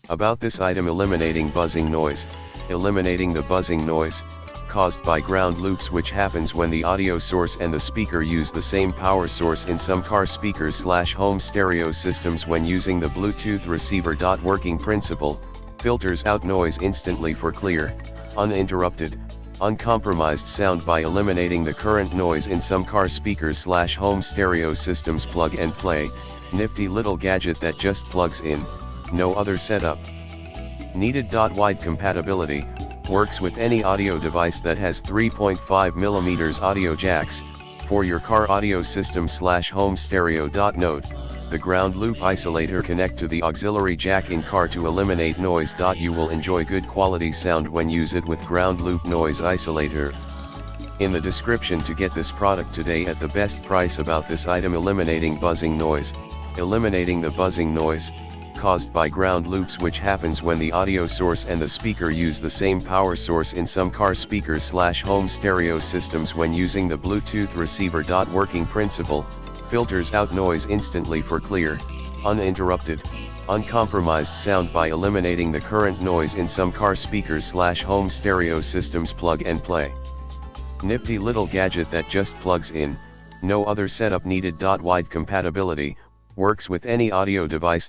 About this item: eliminating buzzing noise. Eliminating the buzzing noise caused by ground loops, which happens when the audio source and the speaker use the same power source in some car speakers/home stereo systems when using the Bluetooth receiver. Working principle: filters out noise instantly for clear, uninterrupted, uncompromised sound by eliminating the current noise in some car speakers/home stereo systems. Plug and play: nifty little gadget that just plugs in, no other setup needed. Wide compatibility: works with any audio device that has 3.5mm audio jacks, for your car audio system/home stereo. Note: the ground loop isolator connect to the auxiliary jack in car to eliminate noise. You will enjoy good quality sound when use it with ground loop noise isolator. In the description to get this product today at the best price. About this item: eliminating buzzing noise. Eliminating the buzzing noise caused by ground loops, which happens when the audio source and the speaker use the same power source in some car speakers/home stereo systems when using the Bluetooth receiver. Working principle: filters out noise instantly for clear, uninterrupted, uncompromised sound by eliminating the current noise in some car speakers/home stereo systems. Plug and play: nifty little gadget that just plugs in, no other setup needed. Wide compatibility: works with any audio device